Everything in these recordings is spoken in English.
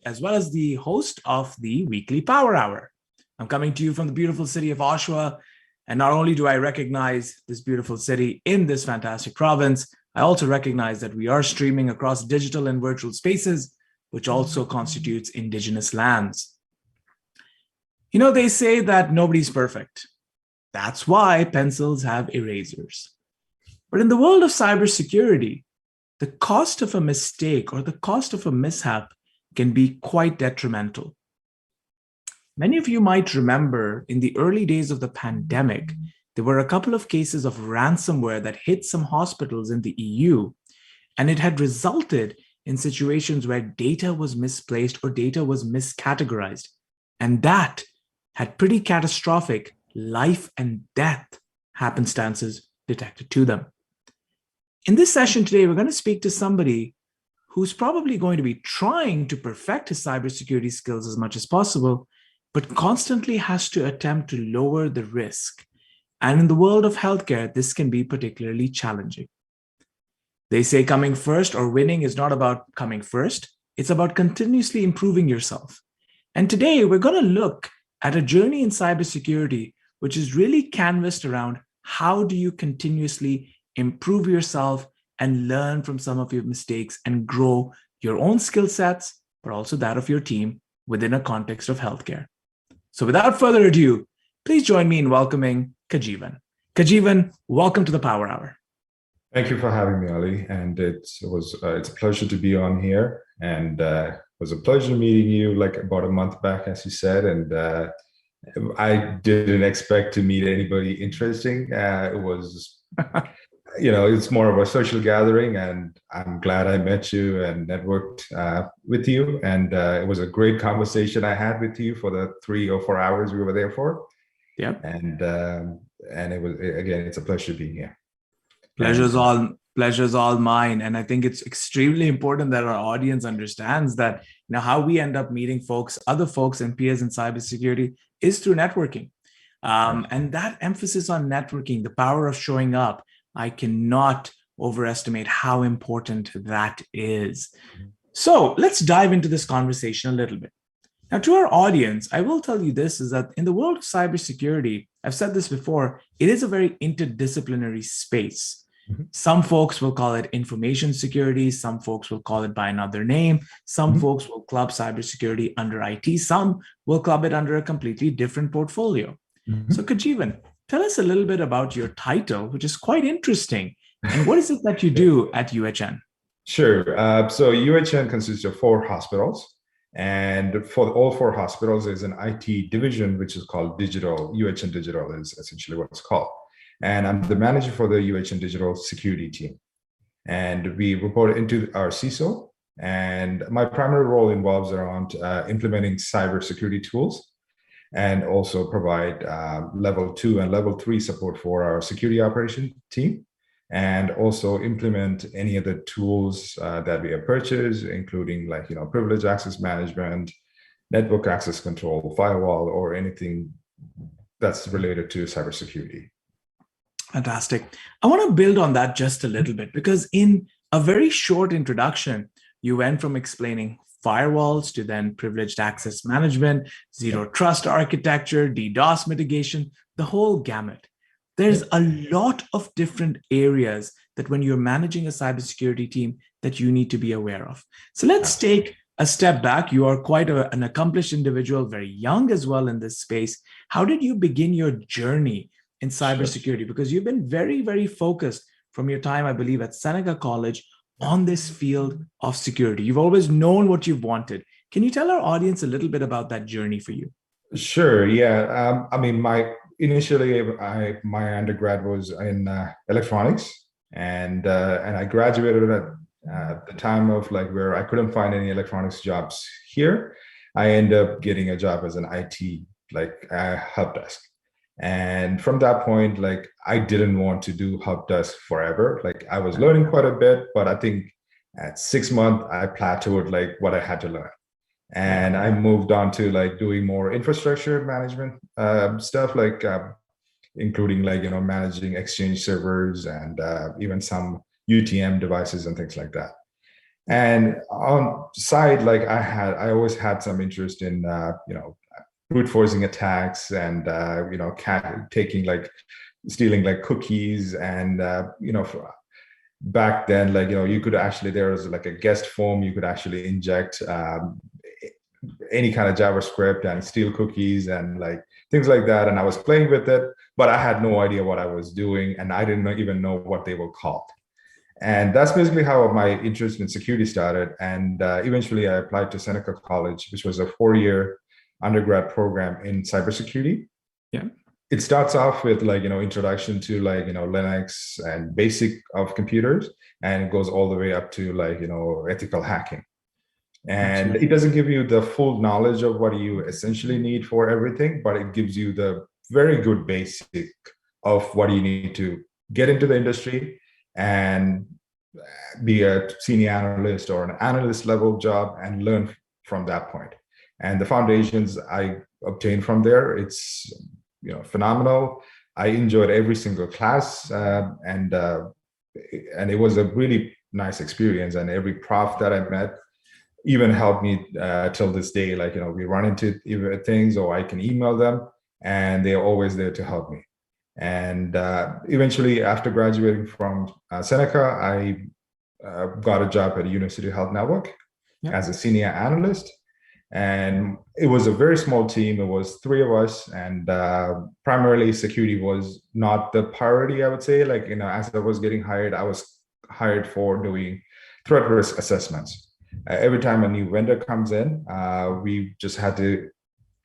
as well as the host of the weekly Power Hour. I'm coming to you from the beautiful city of Oshawa. And not only do I recognize this beautiful city in this fantastic province, I also recognize that we are streaming across digital and virtual spaces, which also constitutes Indigenous lands. You know, they say that nobody's perfect. That's why pencils have erasers. But in the world of cybersecurity, the cost of a mistake or the cost of a mishap can be quite detrimental. Many of you might remember in the early days of the pandemic, there were a couple of cases of ransomware that hit some hospitals in the EU, and it had resulted in situations where data was misplaced or data was miscategorized. And that had pretty catastrophic life and death happenstances detected to them. In this session today, we're going to speak to somebody who's probably going to be trying to perfect his cybersecurity skills as much as possible, but constantly has to attempt to lower the risk. And in the world of healthcare, this can be particularly challenging. They say coming first or winning is not about coming first. It's about continuously improving yourself. And today we're going to look at a journey in cybersecurity, which is really canvassed around how do you continuously improve yourself and learn from some of your mistakes and grow your own skill sets, but also that of your team within a context of healthcare. So without further ado, please join me in welcoming Kajeevan. Kajeevan, welcome to the Power Hour. Thank you for having me, Ali. And it's a pleasure to be on here. And it was a pleasure meeting you like about a month back, as you said. And I didn't expect to meet anybody interesting. It was, it's more of a social gathering, and I'm glad I met you and networked with you. And it was a great conversation I had with you for the 3 or 4 hours we were there for. Yeah. And it was, again, it's a pleasure being here. Pleasure's all mine. And I think it's extremely important that our audience understands that how we end up meeting other folks and peers in cybersecurity is through networking. And that emphasis on networking, the power of showing up, I cannot overestimate how important that is. So let's dive into this conversation a little bit. Now, to our audience, I will tell you this is that in the world of cybersecurity, I've said this before, it is a very interdisciplinary space. Some folks will call it information security. Some folks will call it by another name. Some folks will club cybersecurity under IT. Some will club it under a completely different portfolio. So Kajeevan, tell us a little bit about your title, which is quite interesting. And what is it that you do at UHN? Sure. So UHN consists of 4 hospitals. And for all 4 hospitals, there's an IT division, which is called Digital. UHN Digital is essentially what it's called. And I'm the manager for the UHN Digital security team. And we report into our CISO. And my primary role involves around implementing cybersecurity tools, and also provide level 2 and level 3 support for our security operation team, and also implement any of the tools that we have purchased, including privilege access management, network access control, firewall, or anything that's related to cybersecurity. Fantastic. I want to build on that just a little bit, because in a very short introduction, you went from explaining firewalls to then privileged access management, zero trust architecture, DDoS mitigation, the whole gamut. There's a lot of different areas that when you're managing a cybersecurity team that you need to be aware of. So let's take a step back. You are quite an accomplished individual, very young as well in this space. How did you begin your journey in cybersecurity? Because you've been very, very focused from your time, I believe, at Seneca College on this field of security. You've always known what you've wanted. Can you tell our audience a little bit about that journey for you? Sure. Yeah. I mean, initially my undergrad was in electronics, and I graduated at the time of where I couldn't find any electronics jobs here. I ended up getting a job as an IT help desk. And from that point, I didn't want to do help desk forever. I was learning quite a bit, but I think at 6 months, I plateaued what I had to learn. And I moved on to doing more infrastructure management stuff, including managing Exchange servers and even some UTM devices and things like that. And on side, like I always had some interest in, brute forcing attacks and, taking like stealing like cookies and, back then, like, you could actually, there was like a guest form, you could actually inject any kind of JavaScript and steal cookies and like things like that. And I was playing with it, but I had no idea what I was doing. And I didn't even know what they were called. And that's basically how my interest in security started. And eventually I applied to Seneca College, which was a 4-year undergrad program in cybersecurity. Yeah. It starts off with like, introduction to like, Linux and basic of computers, and it goes all the way up to like, ethical hacking. And Absolutely. it doesn't give you the full knowledge of what you essentially need for everything, but it gives you the very good basic of what you need to get into the industry and be a senior analyst or an analyst level job and learn from that point. And the foundations I obtained from there, it's phenomenal. I enjoyed every single class, and it was a really nice experience. And every prof that I met even helped me till this day. Like, we run into things, or I can email them, and they're always there to help me. And eventually, after graduating from Seneca, I got a job at University Health Network as a senior analyst. And it was a very small team. It was 3 of us, and primarily security was not the priority, I would say. Like, as I was getting hired, I was hired for doing threat risk assessments. Every time a new vendor comes in, we just had to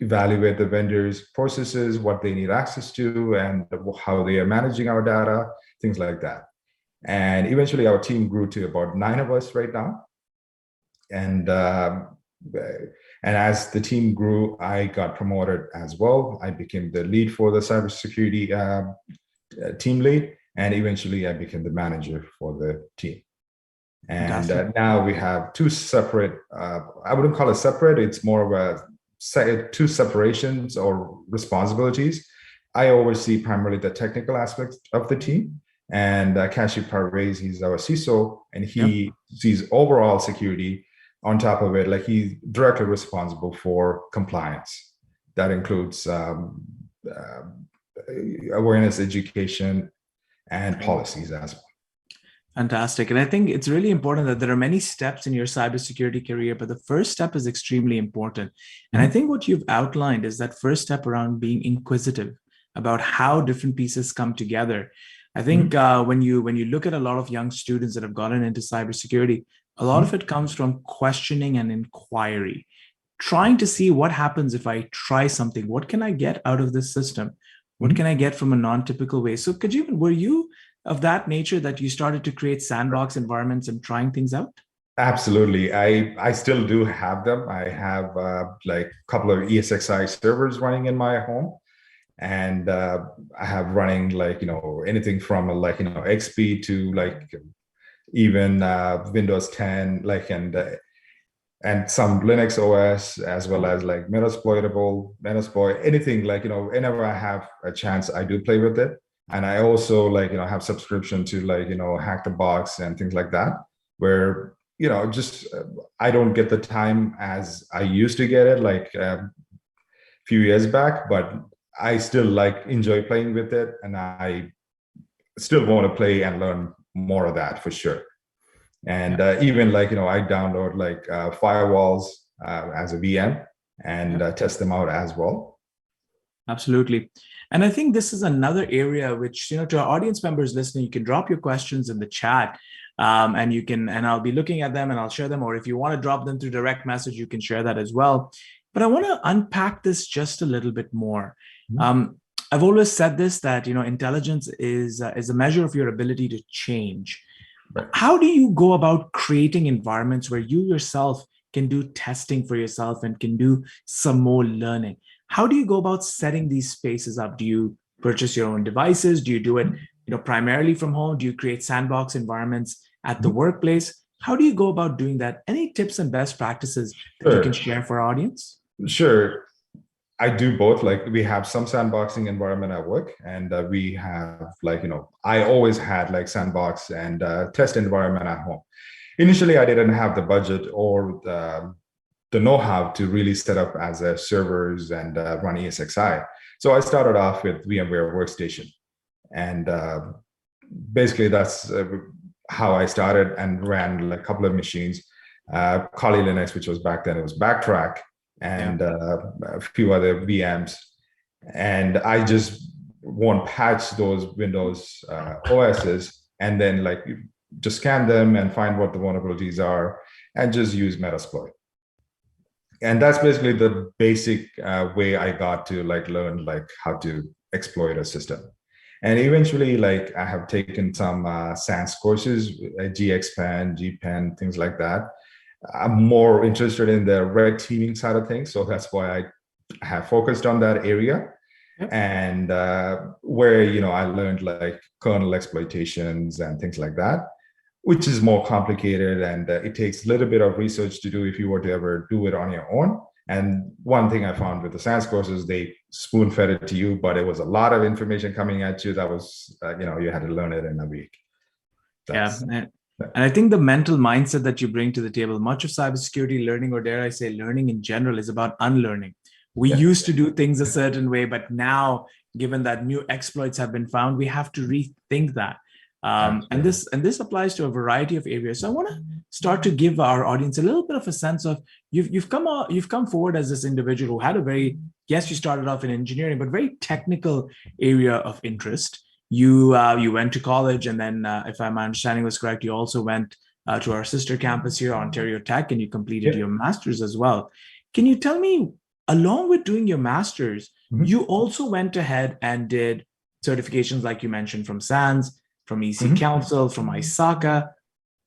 evaluate the vendor's processes, what they need access to, and how they are managing our data, things like that. And eventually our team grew to about 9 of us right now. And as the team grew, I got promoted as well. I became the lead for the cybersecurity team lead, and eventually I became the manager for the team. And now we have 2 separate, I wouldn't call it separate, it's more of a 2 separations or responsibilities. I oversee primarily the technical aspects of the team, and Kashi Parvez, he's our CISO, and he sees overall security. On top of it, like, he's directly responsible for compliance. That includes awareness, education, and policies as well. Fantastic. And I think it's really important that there are many steps in your cybersecurity career, but the first step is extremely important. And I think what you've outlined is that first step around being inquisitive about how different pieces come together. I think when you look at a lot of young students that have gotten into cybersecurity, a lot of it comes from questioning and inquiry, trying to see what happens if I try something. What can I get out of this system? What can I get from a non-typical way? So Kajeevan, were you of that nature that you started to create sandbox environments and trying things out? Absolutely. I still do have them. I have like a couple of ESXi servers running in my home. And I have running like, anything from like, XP to like even Windows 10, like, and some Linux OS, as well as like Metasploit, anything like, whenever I have a chance, I do play with it. And I also like, have subscription to like, Hack the Box and things like that, where, just I don't get the time as I used to get it like a few years back, but I still like enjoy playing with it. And I still want to play and learn more of that for sure. And even like, I download like firewalls as a VM and test them out as well. Absolutely. And I think this is another area which, to our audience members listening, you can drop your questions in the chat, and I'll be looking at them and I'll share them. Or if you want to drop them through direct message, you can share that as well. But I want to unpack this just a little bit more. I've always said this, that, intelligence is a measure of your ability to change. Right. How do you go about creating environments where you yourself can do testing for yourself and can do some more learning? How do you go about setting these spaces up? Do you purchase your own devices? Do you do it, primarily from home? Do you create sandbox environments at the workplace? How do you go about doing that? Any tips and best practices that you can share for our audience? Sure. I do both. Like, we have some sandboxing environment at work, and we have like, I always had like sandbox and test environment at home. initially I didn't have the budget or the know-how to really set up as a servers and run ESXi. So I started off with VMware Workstation, and basically that's how I started and ran like a couple of machines, Kali Linux, which was back then, it was Backtrack, and a few other VMs. And I just won't patch those Windows OSs and then like just scan them and find what the vulnerabilities are and just use Metasploit. And that's basically the basic way I got to like learn like how to exploit a system. And eventually, like I have taken some SANS courses, GXPen, GPen, things like that. I'm more interested in the red teaming side of things. So that's why I have focused on that area. Yep. And where, you know, I learned like kernel exploitations and things like that, which is more complicated. And it takes a little bit of research to do if you were to ever do it on your own. And one thing I found with the SANS courses, they spoon fed it to you, but it was a lot of information coming at you that was, you know, you had to learn it in a week. And I think the mental mindset that you bring to the table, much of cybersecurity learning, or dare I say learning in general, is about unlearning. We used to do things a certain way, but now, given that new exploits have been found, we have to rethink that. And this applies to a variety of areas. So I want to start to give our audience a little bit of a sense of you've come forward as this individual who had a very, yes, you started off in engineering, but very technical area of interest. You went to college, and then if my understanding was correct, you also went to our sister campus here, Ontario Tech, and you completed your master's as well. Can you tell me, along with doing your master's, you also went ahead and did certifications like you mentioned from SANS, from EC Council, from ISACA.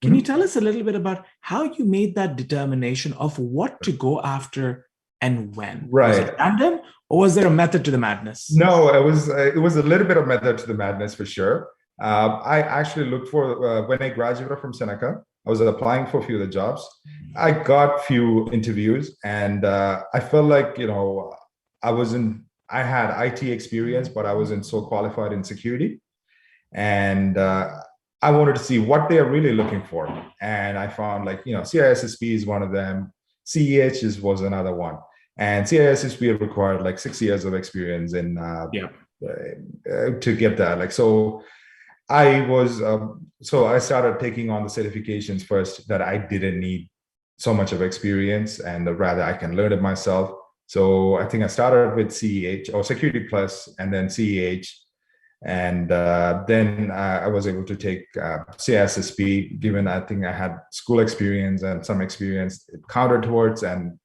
Can you tell us a little bit about how you made that determination of what to go after and when? Right. Was it random, or was there a method to the madness? No, it was a little bit of method to the madness for sure. I actually looked for, when I graduated from Seneca, I was applying for a few of the jobs. I got few interviews, and I felt like, you know, I had IT experience, but I wasn't so qualified in security. And I wanted to see what they are really looking for. And I found, like, you know, CISSP is one of them. CEH was another one. And CISSP required like 6 years of experience in to get that. Like, so I started taking on the certifications first that I didn't need so much of experience, and rather I can learn it myself. So I think I started with CEH or Security Plus, and then CEH. And then I was able to take CISSP, given I think I had school experience and some experience it counted towards. And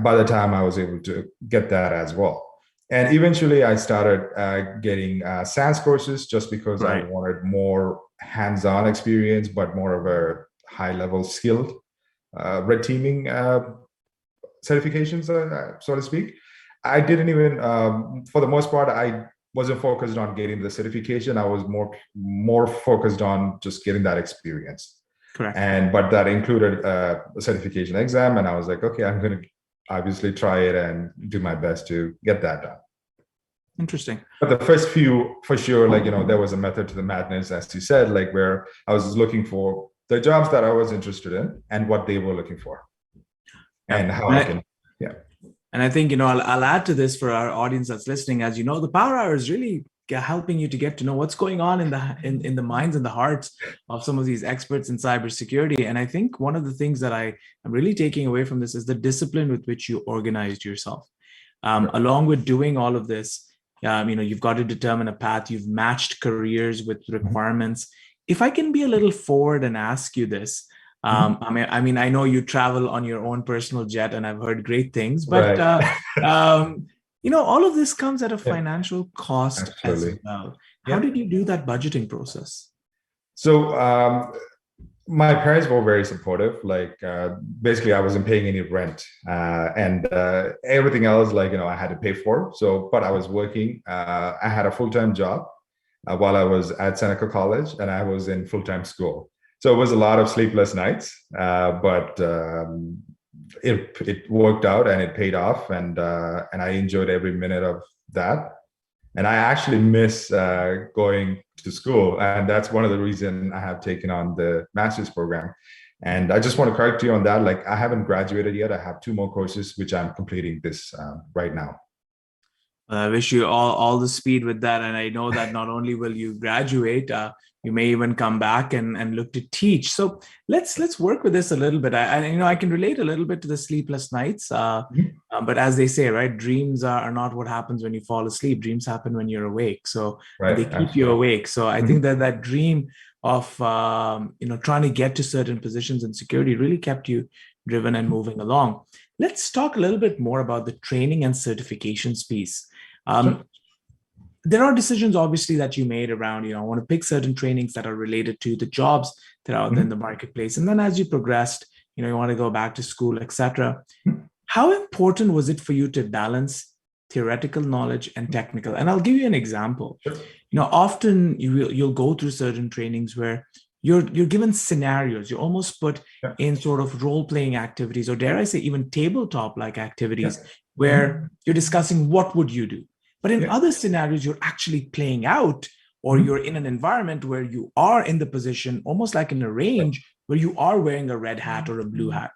by the time I was able to get that as well. And eventually I started getting SANS courses just because I wanted more hands-on experience, but more of a high-level skilled red teaming certifications, so to speak. I didn't even, for the most part, I wasn't focused on getting the certification. I was more focused on just getting that experience. Correct. But that included a certification exam, and I was like, okay, I'm going to obviously try it and do my best to get that done. Interesting. But the first few, for sure, like, you know, there was a method to the madness, as you said, like where I was looking for the jobs that I was interested in and what they were looking for, and how I can, And I think, you know, I'll add to this for our audience that's listening. As you know, the Power Hour is really helping you to get to know what's going on in the minds and the hearts of some of these experts in cybersecurity. And I think one of the things that I am really taking away from this is the discipline with which you organized yourself. Along with doing all of this, you know, you've got to determine a path. You've matched careers with requirements. If I can be a little forward and ask you this, I mean, I know you travel on your own personal jet, and I've heard great things, but you know, all of this comes at a financial cost as well. How did you do that budgeting process? So my parents were very supportive. Like basically, I wasn't paying any rent, and everything else, like, you know, I had to pay for. So, but I was working. I had a full-time job while I was at Seneca College, and I was in full-time school. So it was a lot of sleepless nights, but it worked out and it paid off, and I enjoyed every minute of that. And I actually miss going to school, and that's one of the reasons I have taken on the master's program. And I just want to correct you on that. Like, I haven't graduated yet. I have 2 more courses, which I'm completing this right now. I wish you all the speed with that. And I know that not only will you graduate, you may even come back and look to teach. So let's work with this a little bit. I can relate a little bit to the sleepless nights. But as they say, right, dreams are not what happens when you fall asleep. Dreams happen when you're awake. So and Right. they keep you Absolutely. awake. So I think that dream of trying to get to certain positions in security really kept you driven and moving along. Let's talk a little bit more about the training and certifications piece. Sure. There are decisions obviously that you made around, I want to pick certain trainings that are related to the jobs that are out there in the marketplace. And then as you progressed, you want to go back to school, etc. How important was it for you to balance theoretical knowledge and technical? And I'll give you an example. Sure. Often you'll go through certain trainings where you're given scenarios. You're almost put in sort of role-playing activities, or dare I say even tabletop-like activities, where you're discussing what would you do. But in other scenarios, you're actually playing out, or you're in an environment where you are in the position, almost like in a range, where you are wearing a red hat or a blue hat.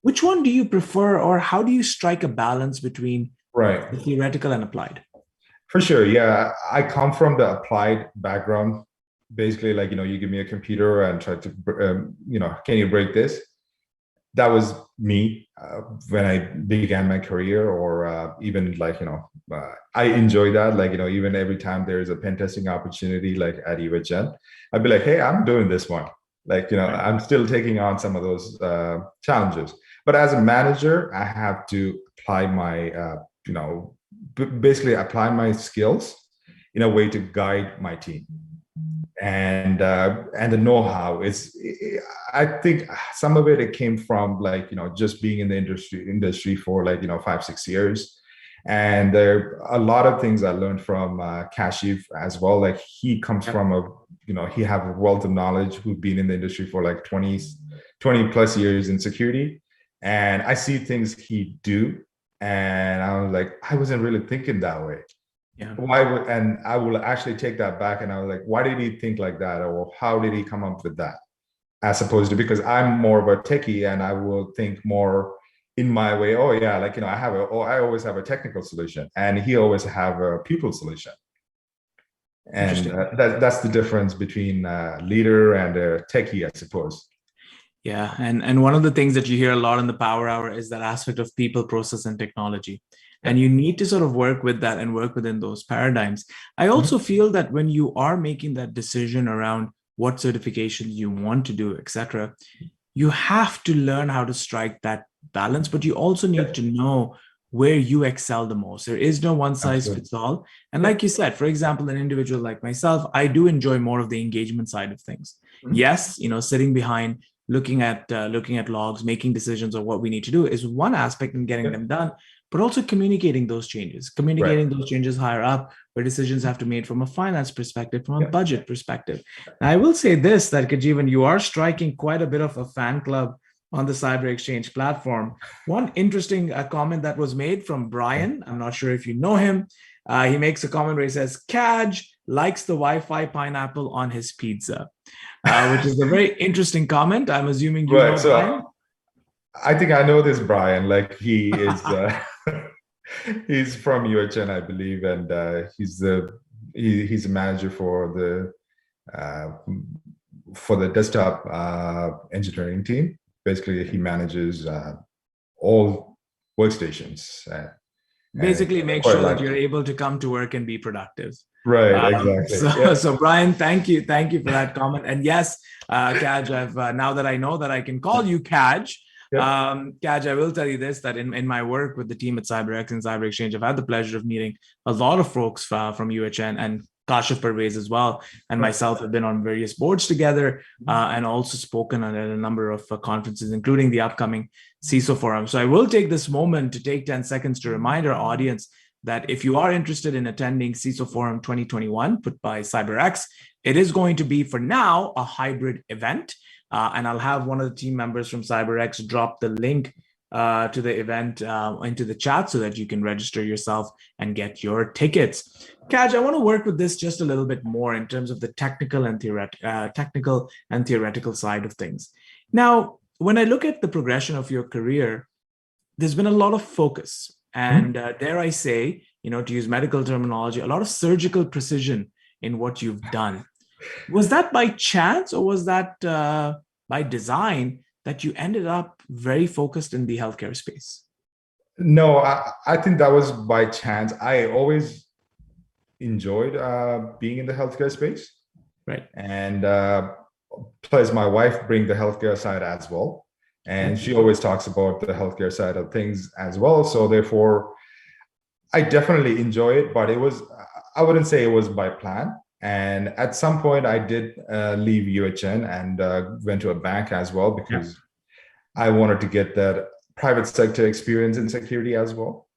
Which one do you prefer, or how do you strike a balance between the theoretical and applied? For sure. Yeah. I come from the applied background. Basically, like, you give me a computer and try to, can you break this? That was me when I began my career, or even like, I enjoy that. Like, even every time there's a pen testing opportunity, like at UHN, I'd be like, hey, I'm doing this one. Like, I'm still taking on some of those challenges. But as a manager, I have to apply my, basically apply my skills in a way to guide my team. And the know-how is, I think some of it came from like, just being in the industry for like, 5-6 years. And there are a lot of things I learned from Kashiv as well. Like, he comes from he have a wealth of knowledge, who've been in the industry for like 20 plus years in security. And I see things he do, and I was like, I wasn't really thinking that way. Why would, and I will actually take that back, and I was like, why did he think like that, or how did he come up with that? As opposed to, because I'm more of a techie and I will think more in my way. Oh yeah, like, I always have a technical solution, and he always have a people solution. And that's the difference between a leader and a techie, I suppose. Yeah, and one of the things that you hear a lot in the Power Hour is that aspect of people, process, and technology. And you need to sort of work with that and work within those paradigms. I also feel that when you are making that decision around what certifications you want to do, etc., you have to learn how to strike that balance, but you also need to know where you excel the most. There is no one size fits all. And like you said, for example, an individual like myself, I do enjoy more of the engagement side of things. Yes, sitting behind, looking at logs, making decisions of what we need to do is one aspect in getting them done, but also communicating those changes higher up, where decisions have to be made from a finance perspective, from a budget perspective. Now, I will say this, that Kajeevan, you are striking quite a bit of a fan club on the Cyber Exchange platform. One interesting comment that was made from Brian, I'm not sure if you know him, he makes a comment where he says, Kaj likes the Wi-Fi pineapple on his pizza, which is a very interesting comment. I'm assuming you know Brian. I think I know this Brian. Like, he is, he's from UHN, I believe, and he's a manager for the desktop engineering team. Basically, he manages all workstations. Basically, make sure that you're able to come to work and be productive. Right, exactly. So Brian, thank you for that comment. And yes, Kaj, I've now that I know that I can call you Kaj. Kaj, I will tell you this, that in my work with the team at CyberX and Cyber Exchange, I've had the pleasure of meeting a lot of folks from UHN, and Kashif Parvez as well, and myself have been on various boards together and also spoken at a number of conferences, including the upcoming CISO Forum. So I will take this moment to take 10 seconds to remind our audience that if you are interested in attending CISO Forum 2021 put by CyberX, it is going to be, for now, a hybrid event. And I'll have one of the team members from CyberX drop the link to the event into the chat so that you can register yourself and get your tickets. Kaj, I want to work with this just a little bit more in terms of the technical and theoretical side of things. Now, when I look at the progression of your career, there's been a lot of focus and dare I say, to use medical terminology, a lot of surgical precision in what you've done. Was that by chance or was that by design that you ended up very focused in the healthcare space? No, I think that was by chance. I always enjoyed being in the healthcare space. Right. And plus, my wife brings the healthcare side as well. And she always talks about the healthcare side of things as well. So therefore, I definitely enjoy it, but I wouldn't say it was by plan. And at some point, I did leave UHN and went to a bank as well because I wanted to get that private sector experience in security as well.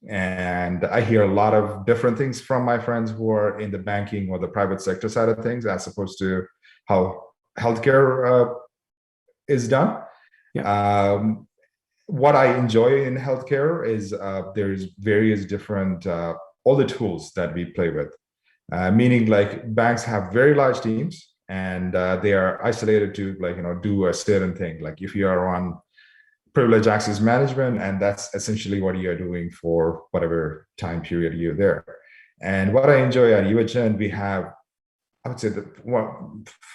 And I hear a lot of different things from my friends who are in the banking or the private sector side of things, as opposed to how healthcare is done. What I enjoy in healthcare is there's various different, all the tools that we play with, meaning like banks have very large teams and they are isolated to do a certain thing. Like if you are on privilege access management, and that's essentially what you're doing for whatever time period you're there. And what I enjoy at UHN, we have, I would say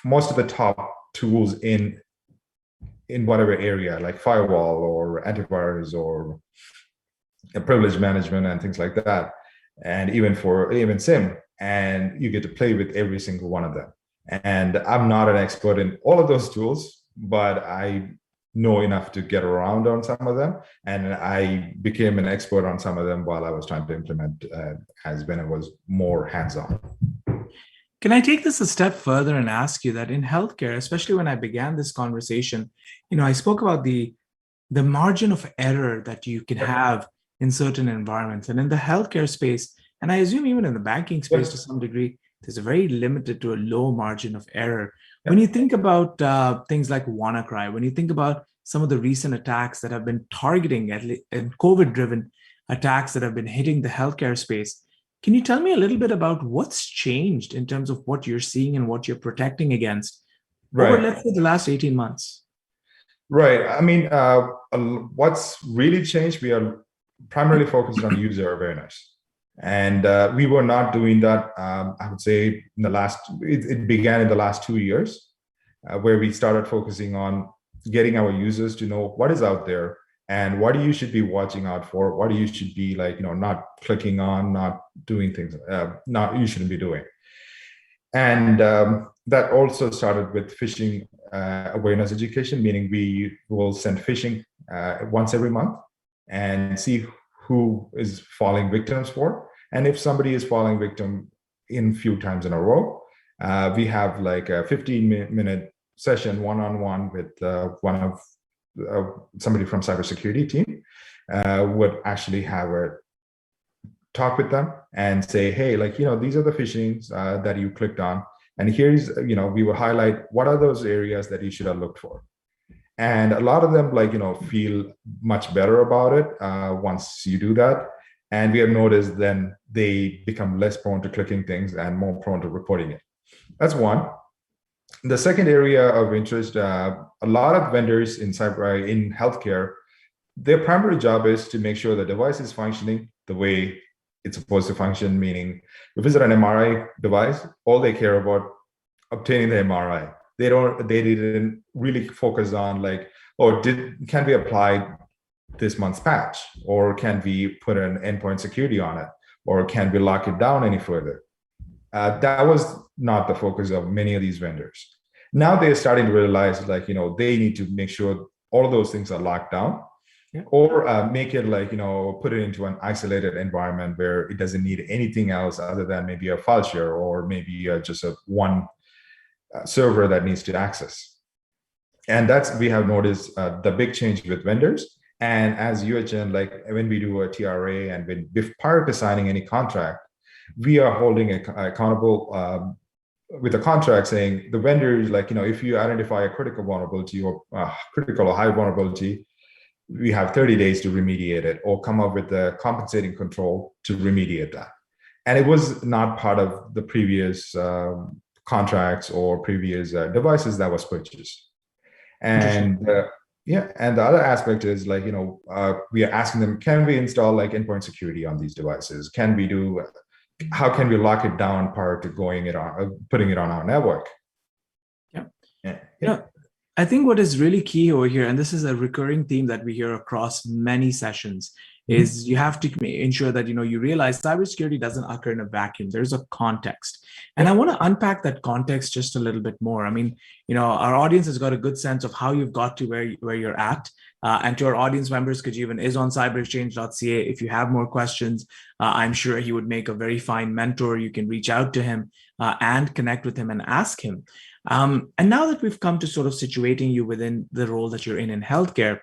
most of the top tools in whatever area, like firewall or antivirus or privilege management and things like that. And even SIM, and you get to play with every single one of them. And I'm not an expert in all of those tools, but I know enough to get around on some of them. And I became an expert on some of them while I was trying to implement as when I was more hands-on. Can I take this a step further and ask you that in healthcare, especially when I began this conversation, I spoke about the margin of error that you can have in certain environments. And in the healthcare space, and I assume even in the banking space to some degree, there's a very limited to a low margin of error. When you think about things like WannaCry, when you think about some of the recent attacks that have been targeting and COVID-driven attacks that have been hitting the healthcare space, can you tell me a little bit about what's changed in terms of what you're seeing and what you're protecting against over, let's say, the last 18 months? Right. I mean, what's really changed, we are primarily focused on user awareness. And we were not doing that, I would say, it began in the last 2 years, where we started focusing on getting our users to know what is out there and what you should be watching out for, what you should be not clicking on, not doing things, you shouldn't be doing. And that also started with phishing awareness education, meaning we will send phishing once every month and see who is falling victims for. And if somebody is falling victim in few times in a row, we have like a 15-minute session one-on-one with somebody from cybersecurity team would actually have a talk with them and say, hey, these are the phishings that you clicked on. And here's, we will highlight what are those areas that you should have looked for. And a lot of them feel much better about it once you do that. And we have noticed then they become less prone to clicking things and more prone to reporting it. That's one. The second area of interest, a lot of vendors in healthcare, their primary job is to make sure the device is functioning the way it's supposed to function, meaning if it's an MRI device, all they care about obtaining the MRI. They didn't really focus on can we apply this month's patch, or can we put an endpoint security on it, or can we lock it down any further? That was not the focus of many of these vendors. Now they're starting to realize they need to make sure all of those things are locked down, or make it put it into an isolated environment where it doesn't need anything else other than maybe a file share or maybe just one server that needs to access. And we have noticed the big change with vendors. And as UHN, when we do a TRA and prior to signing any contract, we are holding accountable with a contract saying the vendors, if you identify a critical vulnerability or critical or high vulnerability, we have 30 days to remediate it or come up with a compensating control to remediate that. And it was not part of the previous contracts or previous devices that was purchased. Interesting. And yeah, and the other aspect is like, we are asking them, can we install like endpoint security on these devices? Can we do, how can we lock it down prior to going it on, putting it on our network? Yeah. Yeah. Yeah. I think what is really key over here, and this is a recurring theme that we hear across many sessions, is you have to ensure that you realize cybersecurity doesn't occur in a vacuum. There's a context, and I want to unpack that context just a little bit more. I mean, our audience has got a good sense of how you've got to where you're at, and to our audience members, Kajeevan is on cyberexchange.ca. If you have more questions, I'm sure he would make a very fine mentor. You can reach out to him and connect with him and ask him. And now that we've come to sort of situating you within the role that you're in healthcare,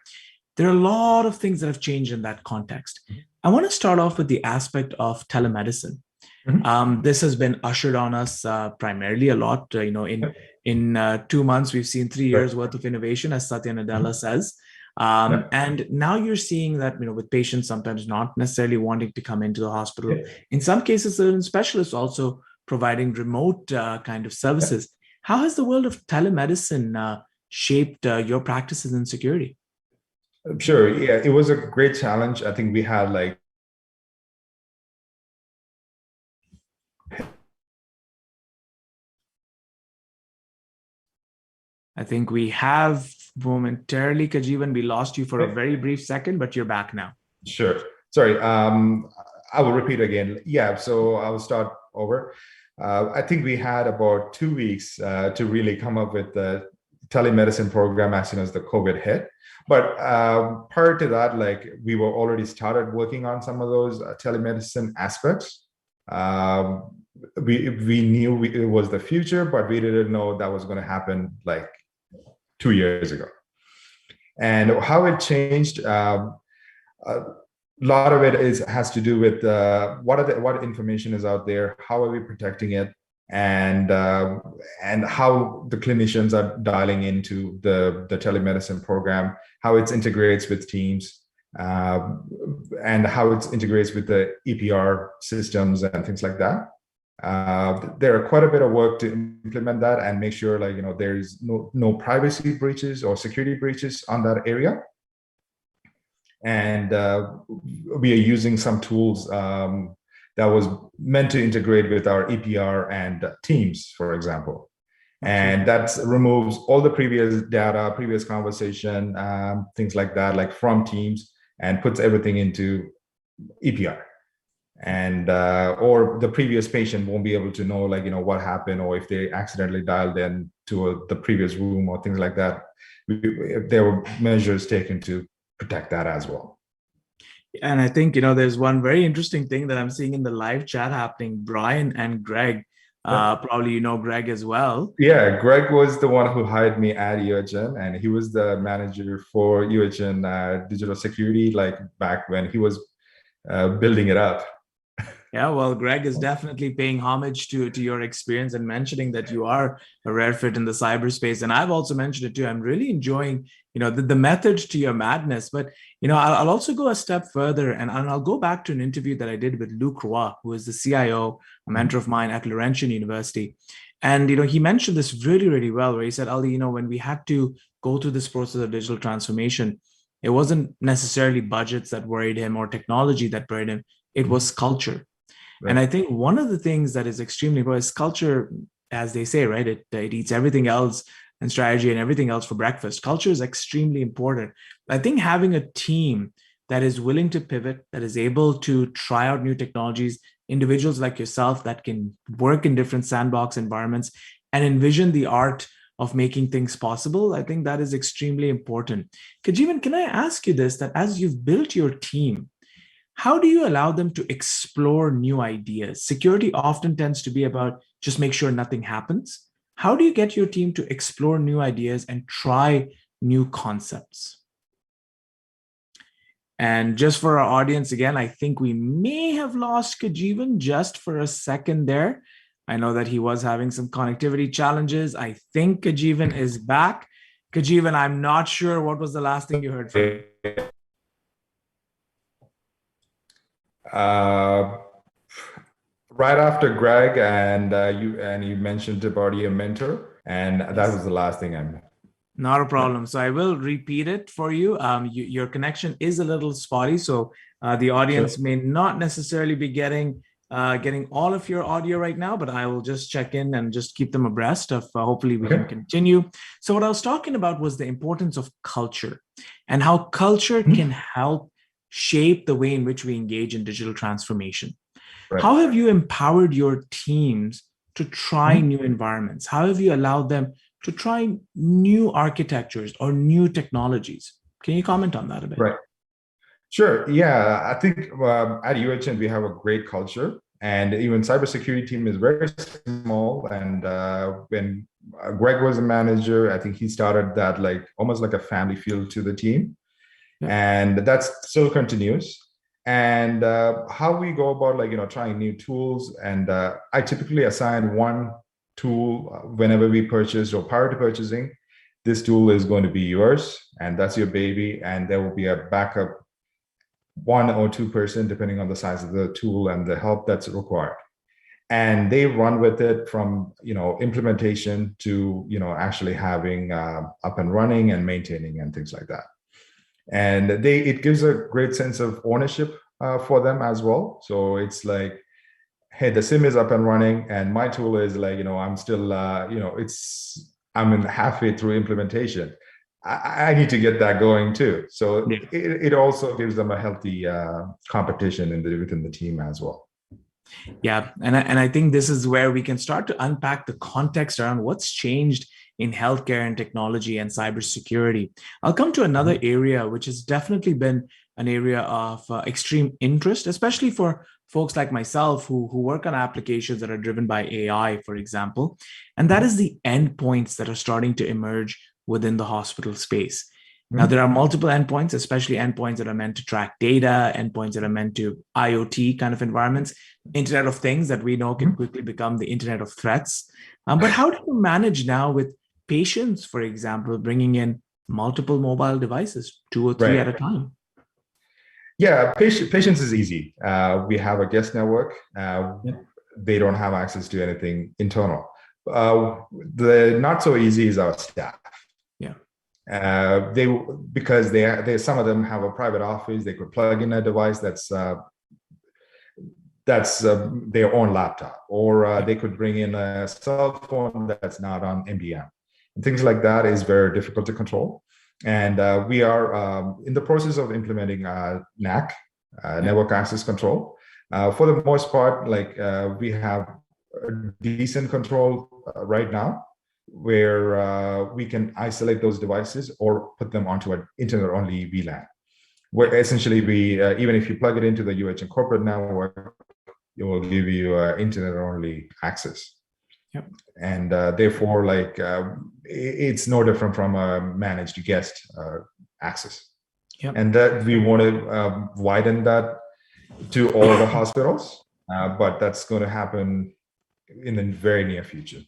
there are a lot of things that have changed in that context. I want to start off with the aspect of telemedicine. This has been ushered on us primarily a lot. In 2 months, we've seen 3 years worth of innovation, as Satya Nadella says. And now you're seeing that, with patients sometimes not necessarily wanting to come into the hospital. In some cases, certain specialists also providing remote kind of services. How has the world of telemedicine shaped your practices in security? Sure. Yeah, it was a great challenge. I think we had like I think we have momentarily, Kajeevan, we lost you for a very brief second, but you're back now. Sure. Sorry. I will repeat again. Yeah. So I will start over. I think we had about 2 weeks to really come up with the telemedicine program as soon as the COVID hit. But prior to that, like we were already started working on some of those telemedicine aspects. We knew it was the future, but we didn't know that was going to happen like 2 years ago. And how it changed, a lot of it has to do with what information is out there, how are we protecting it, and how the clinicians are dialing into the telemedicine program, how it integrates with teams, and how it integrates with the EPR systems and things like that. There are quite a bit of work to implement that and make sure there's no privacy breaches or security breaches on that area. And we are using some tools that was meant to integrate with our EPR and Teams, for example. And that removes all the previous data, previous conversation, things like that, like from Teams, and puts everything into EPR. And or the previous patient won't be able to know what happened, or if they accidentally dialed in to the previous room or things like that. There were measures taken to protect that as well. And I think there's one very interesting thing that I'm seeing in the live chat happening. Brian and Greg, probably Greg as well. Yeah, Greg was the one who hired me at UHN, and he was the manager for UHN digital security, like back when he was building it up. Yeah, well, Greg is definitely paying homage to your experience and mentioning that you are a rare fit in the cyberspace. And I've also mentioned it too. I'm really enjoying, the method to your madness. But, I'll also go a step further, and I'll go back to an interview that I did with Luc Roy, who is the CIO, a mentor of mine at Laurentian University. And, he mentioned this really, really well, where he said, Ali, when we had to go through this process of digital transformation, it wasn't necessarily budgets that worried him or technology that worried him. It was culture. Right. And I think one of the things that is extremely important is culture, as they say, right? It eats everything else and strategy and everything else for breakfast. Culture is extremely important. I think having a team that is willing to pivot, that is able to try out new technologies, individuals like yourself that can work in different sandbox environments and envision the art of making things possible, I think that is extremely important. Kajeevan, can I ask you this, that as you've built your team, how do you allow them to explore new ideas? Security often tends to be about just make sure nothing happens. How do you get your team to explore new ideas and try new concepts? And just for our audience, again, I think we may have lost Kajeevan just for a second there. I know that he was having some connectivity challenges. I think Kajeevan is back. Kajeevan, I'm not sure what was the last thing you heard from him. Right after Greg and you mentioned about your mentor, and that was the last thing I Not a problem. So I will repeat it for you. Your connection is a little spotty, so the Sure. audience may not necessarily be getting all of your audio right now, but I will just check in and just keep them abreast of. Hopefully, we can Okay. continue. So what I was talking about was the importance of culture and how culture can help shape the way in which we engage in digital transformation. Right. How have you empowered your teams to try new environments? How have you allowed them to try new architectures or new technologies? Can you comment on that a bit? Right. Sure. Yeah, I think at UHN we have a great culture, and even cybersecurity team is very small. And when Greg was a manager, I think he started that like almost like a family feel to the team, Yeah. and that's still continues. And how we go about like trying new tools, and I typically assign one tool whenever we purchase or prior to purchasing. This tool is going to be yours, and that's your baby, and there will be a backup 1 or 2%, depending on the size of the tool and the help that's required. And they run with it from implementation to actually having up and running and maintaining and things like that. And it gives a great sense of ownership for them as well. So it's like, hey, the sim is up and running, and my tool is like, I'm still, I'm in halfway through implementation. I need to get that going too. So Yeah. it also gives them a healthy competition within the team as well. Yeah. And I think this is where we can start to unpack the context around what's changed in healthcare and technology and cybersecurity. I'll come to another area, which has definitely been an area of extreme interest, especially for folks like myself who work on applications that are driven by AI, for example. And that is the endpoints that are starting to emerge within the hospital space. Now, there are multiple endpoints, especially endpoints that are meant to track data, endpoints that are meant to IoT kind of environments, Internet of Things that we know can quickly become the Internet of Threats. But how do you manage now with patients, for example, bringing in multiple mobile devices, 2 or 3 at a time? Yeah, patients is easy. We have a guest network. They don't have access to anything internal. The not so easy is our staff. Because they some of them have a private office. They could plug in a device that's their own laptop, or they could bring in a cell phone that's not on MDM. And things like that is very difficult to control. And we are in the process of implementing NAC, network access control. For the most part, like we have decent control right now, where we can isolate those devices or put them onto an internet-only VLAN, where essentially we, even if you plug it into the UHN corporate network, it will give you internet-only access. And therefore, like it's no different from a managed guest access. And that we want to widen that to all the hospitals, but that's going to happen in the very near future.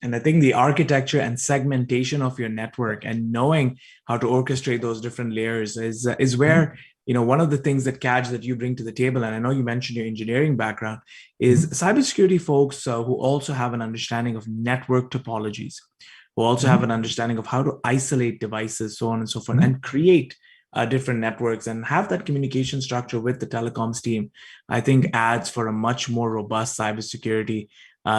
And I think the architecture and segmentation of your network and knowing how to orchestrate those different layers is where, one of the things that Kaj that you bring to the table, and I know you mentioned your engineering background, is cybersecurity folks who also have an understanding of network topologies, who also have an understanding of how to isolate devices, so on and so forth, and create different networks and have that communication structure with the telecoms team, I think adds for a much more robust cybersecurity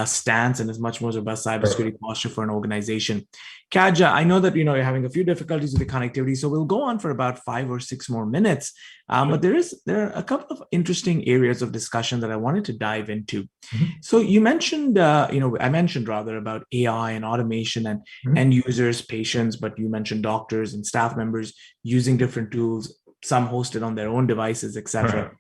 stance and is much more robust cybersecurity posture for an organization. Kaja, I know that you're having a few difficulties with the connectivity, so we'll go on for about 5 or 6 more minutes. But there are a couple of interesting areas of discussion that I wanted to dive into. So you mentioned, I mentioned rather about AI and automation and end users, patients, but you mentioned doctors and staff members using different tools, some hosted on their own devices, etc.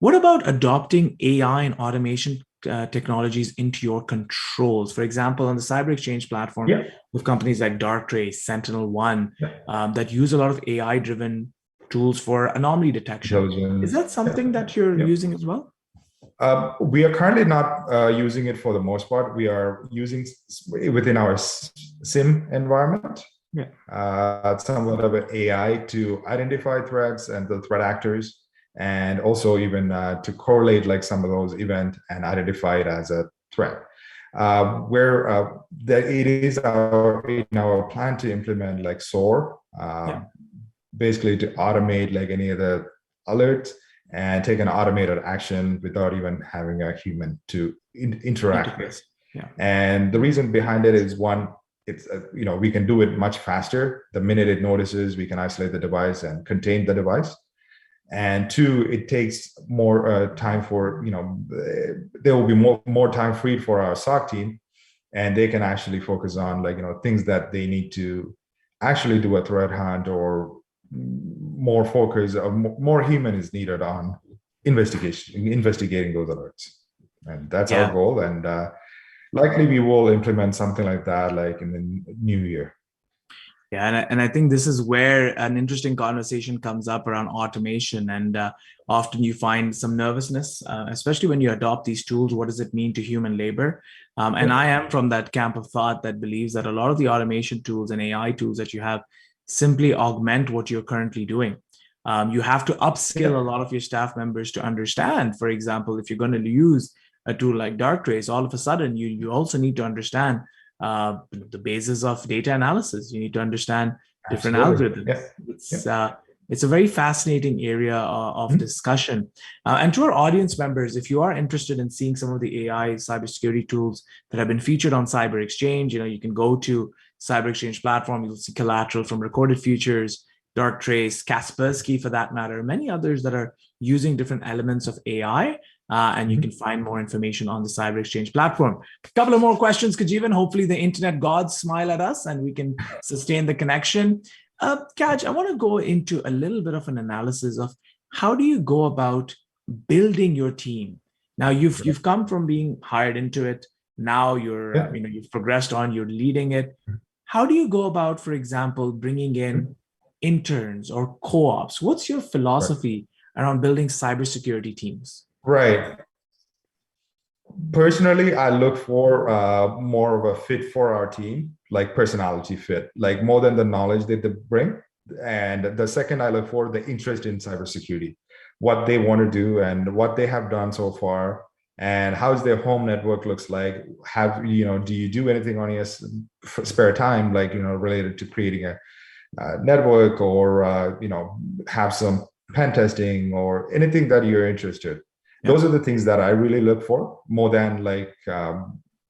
What about adopting AI and automation technologies into your controls? For example, on the Cyber Exchange platform, with companies like Darktrace, SentinelOne, that use a lot of AI-driven tools for anomaly detection. Is that something that you're using as well? We are currently not using it for the most part. We are using within our SIM environment, somewhat of an AI to identify threats and the threat actors, and also even to correlate like some of those events and identify it as a threat. where that it is in our plan to implement like SOAR, basically to automate like any of the alerts and take an automated action without even having a human to interact with. Yeah. And the reason behind it is one, it's we can do it much faster. The minute it notices, we can isolate the device and contain the device. And two, it takes more time for there will be more time freed for our SOC team, and they can actually focus on things that they need to actually do a threat hunt, or more focus, more human is needed on investigating those alerts. And that's our goal. And likely we will implement something like that like in the new year. Yeah, and I think this is where an interesting conversation comes up around automation. And often you find some nervousness, especially when you adopt these tools. What does it mean to human labor? And I am from that camp of thought that believes that a lot of the automation tools and AI tools that you have simply augment what you're currently doing. You have to upskill a lot of your staff members to understand, for example, if you're going to use a tool like Darktrace, all of a sudden you also need to understand the basis of data analysis. You need to understand different algorithms. It's a very fascinating area of discussion. And to our audience members, if you are interested in seeing some of the AI cybersecurity tools that have been featured on Cyber Exchange, you can go to Cyber Exchange platform. You'll see collateral from Recorded Futures, Darktrace, Kaspersky for that matter, many others that are using different elements of AI. And you can find more information on the Cyber Exchange platform. A couple of more questions, Kajeevan. Hopefully the internet gods smile at us and we can sustain the connection. Kaj, I want to go into a little bit of an analysis of how do you go about building your team? Now you've come from being hired into it. Now you've progressed on, you're leading it. How do you go about, for example, bringing in interns or co-ops? What's your philosophy around building cybersecurity teams? Right. Personally, I look for more of a fit for our team, like personality fit, like more than the knowledge that they bring. And the second, I look for the interest in cybersecurity, what they want to do and what they have done so far, and how's their home network looks like. Do you do anything on your spare time, like related to creating a network, or have some pen testing or anything that you're interested. Those are the things that I really look for, more than like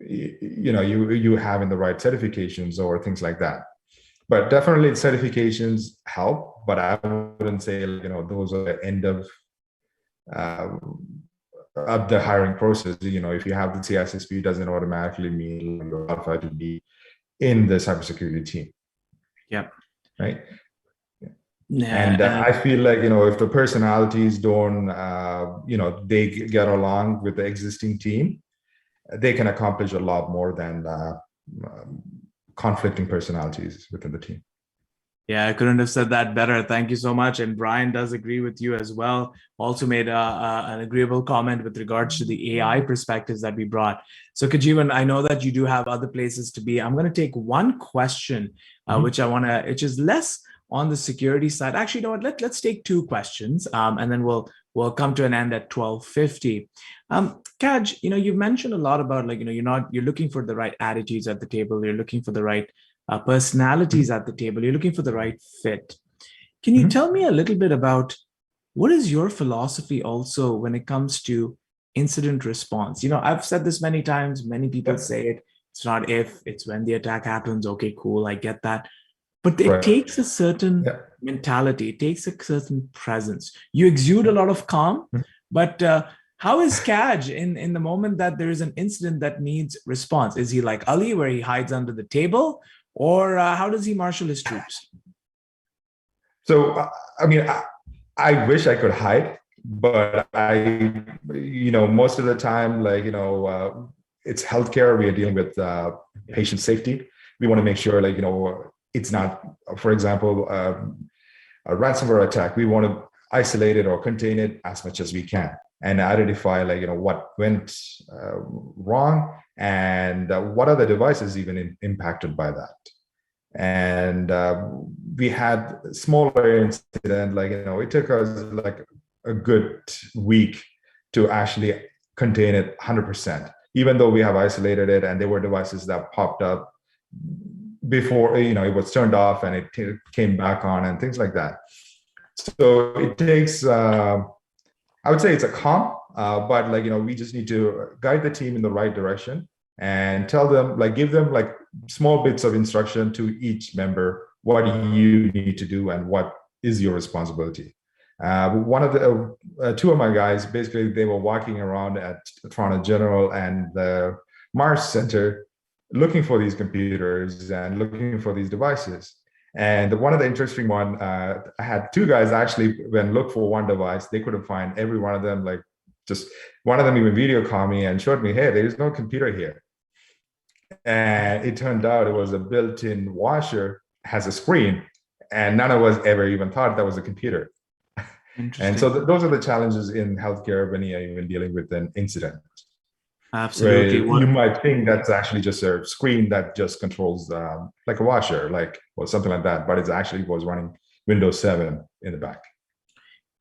you having the right certifications or things like that. But definitely certifications help, but I wouldn't say those are the end of the hiring process. If you have the CISSP, it doesn't automatically mean you're qualified to be in the cybersecurity team. Yeah. Right. And I feel like if the personalities don't they get along with the existing team, they can accomplish a lot more than conflicting personalities within the team. Yeah, I couldn't have said that better. Thank you so much. And Brian does agree with you as well. Also made an agreeable comment with regards to the AI perspectives that we brought. So Kajeevan, I know that you do have other places to be. I'm going to take one question, which is less on the security side. Actually, you know what? Let's take two questions, and then we'll come to an end at 12:50. Kaj, you've mentioned a lot about you're looking for the right attitudes at the table. You're looking for the right personalities at the table. You're looking for the right fit. Can you tell me a little bit about what is your philosophy also when it comes to incident response? I've said this many times. Many people say it. It's not if, it's when the attack happens. Okay, cool. I get that. But it takes a certain mentality. It takes a certain presence. You exude a lot of calm, but how is Kaj in the moment that there is an incident that needs response? Is he like Ali, where he hides under the table? Or how does he marshal his troops? So, I wish I could hide, but most of the time, it's healthcare. We are dealing with patient safety. We want to make sure, it's not, for example, a ransomware attack. We want to isolate it or contain it as much as we can and identify, what went wrong and what are the devices even impacted by that. And we had smaller incident, it took us a good week to actually contain it 100%. even though we have isolated it, and there were devices that popped up before, it was turned off and it came back on and things like that. So it takes, I would say it's a calm, but we just need to guide the team in the right direction and tell them, give them small bits of instruction to each member, what you need to do and what is your responsibility. One of the two of my guys, basically, they were walking around at Toronto General and the Mars Center looking for these computers and looking for these devices. And one of the interesting one, I had two guys actually, when look for one device, they couldn't find every one of them. Just one of them even video called me and showed me, hey, there is no computer here. And it turned out it was a built-in washer, has a screen, and none of us ever even thought that was a computer. And so those are the challenges in healthcare when you're even dealing with an incident. Absolutely. You might think that's actually just a screen that just controls like a washer, or something like that, but it actually was running Windows 7 in the back.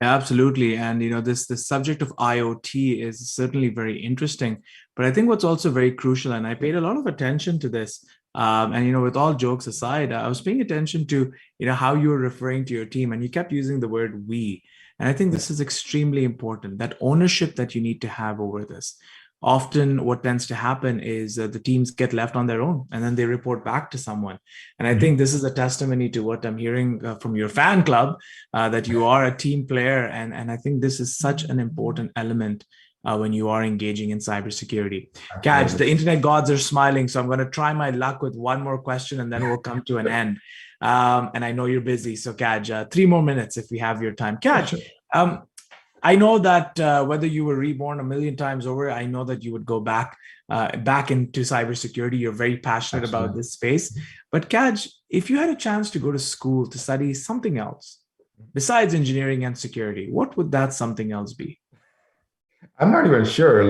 Absolutely. And, this subject of IoT is certainly very interesting. But I think what's also very crucial, and I paid a lot of attention to this, and, with all jokes aside, I was paying attention to, how you were referring to your team, and you kept using the word we. And I think this is extremely important, that ownership that you need to have over this. Often what tends to happen is the teams get left on their own and then they report back to someone. And I think this is a testimony to what I'm hearing from your fan club, that you are a team player. And I think this is such an important element when you are engaging in cybersecurity. Kaj, the internet gods are smiling. So I'm going to try my luck with one more question and then we'll come to an end. And I know you're busy. So Kaj, 3 more minutes if we have your time. Kaj, I know that whether you were reborn a million times over, I know that you would go back into cybersecurity. You're very passionate about this space. But Kaj, if you had a chance to go to school to study something else besides engineering and security, what would that something else be? I'm not even sure.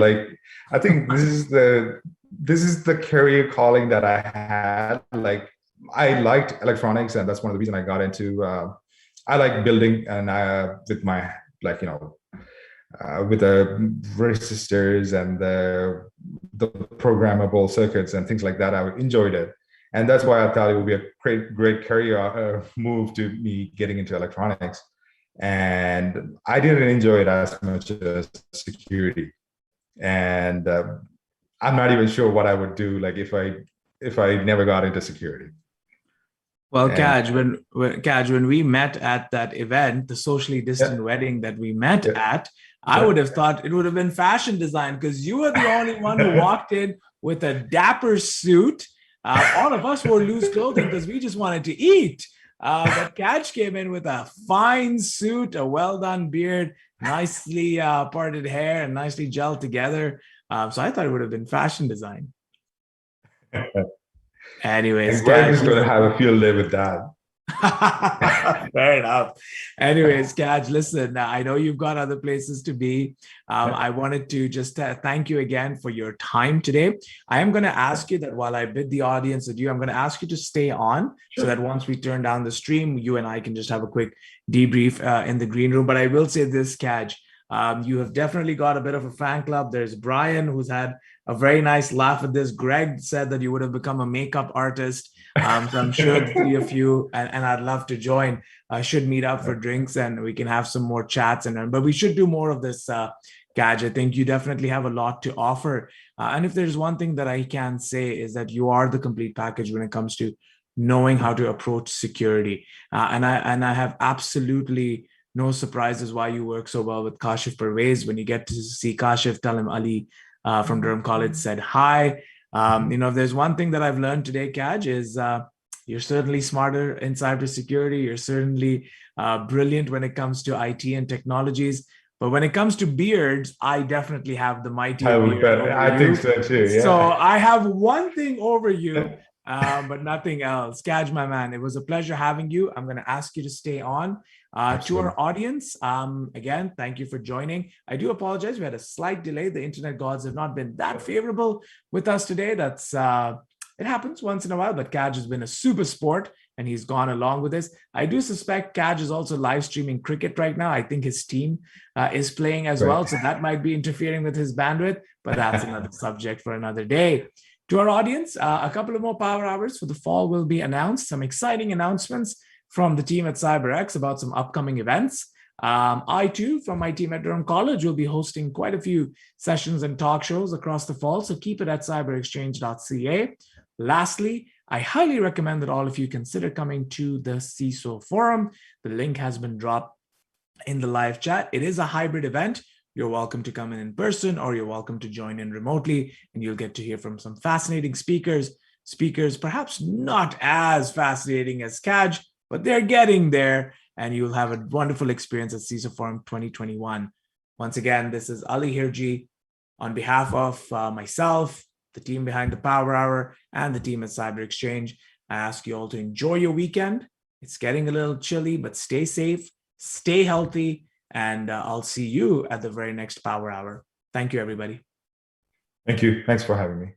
I think this is the career calling that I had. I liked electronics, and that's one of the reasons I got into. I like building, and with my with the resistors and the programmable circuits and things like that, I enjoyed it, and that's why I thought it would be a great career move to me getting into electronics. And I didn't enjoy it as much as security, and I'm not even sure what I would do if I never got into security. Well, Kaj, when we met at that event, the socially distant wedding that we met at, I would have thought it would have been fashion design, because you were the only one who walked in with a dapper suit. All of us wore loose clothing because we just wanted to eat. But Kaj came in with a fine suit, a well-done beard, nicely parted hair, and nicely gelled together. So I thought it would have been fashion design. Anyways, Greg is going to have a field day with that. Fair enough. Anyways, Kaj, listen, I know you've got other places to be. I wanted to just thank you again for your time today. I am going to ask you that while I bid the audience adieu, I'm going to ask you to stay on so that once we turn down the stream, you and I can just have a quick debrief in the green room. But I will say this, Kaj, you have definitely got a bit of a fan club. There's Brian, who's had a very nice laugh at this. Greg said that you would have become a makeup artist. So I'm sure the three of you, and I'd love to join, should meet up for drinks and we can have some more chats. But we should do more of this, Kaj. I think you definitely have a lot to offer. And if there's one thing that I can say is that you are the complete package when it comes to knowing how to approach security. And I have absolutely no surprises why you work so well with Kashif Pervez. When you get to see Kashif, tell him Ali from Durham College said hi. If there's one thing that I've learned today, Kaj, is you're certainly smarter in cybersecurity. You're certainly brilliant when it comes to IT and technologies. But when it comes to beards, I definitely have the mighty beard. I think so too. Yeah. So I have one thing over you, but nothing else. Kaj, my man, it was a pleasure having you. I'm going to ask you to stay on. To our audience, again, thank you for joining. I do apologize. We had a slight delay. The internet gods have not been that favorable with us today. It happens once in a while, but Kaj has been a super sport. and he's gone along with this. I do suspect Kaj is also live streaming cricket right now. I think his team is playing as well, so that might be interfering with his bandwidth, but that's another subject for another day. To our audience, a couple of more power hours for the fall will be announced. Some exciting announcements from the team at CyberX about some upcoming events. I too, from my team at Durham College, will be hosting quite a few sessions and talk shows across the fall, so keep it at cyberexchange.ca. Lastly, I highly recommend that all of you consider coming to the CISO Forum. The link has been dropped in the live chat. It is a hybrid event. You're welcome to come in person, or you're welcome to join in remotely, and you'll get to hear from some fascinating speakers perhaps not as fascinating as Kaj, but they're getting there, and you'll have a wonderful experience at CISO Forum 2021. Once again, this is Ali Hirji on behalf of myself, the team behind the Power Hour, and the team at Cyber Exchange. I ask you all to enjoy your weekend. It's getting a little chilly, but stay safe, stay healthy, and I'll see you at the very next Power Hour. Thank you, everybody. Thank you. Thanks for having me.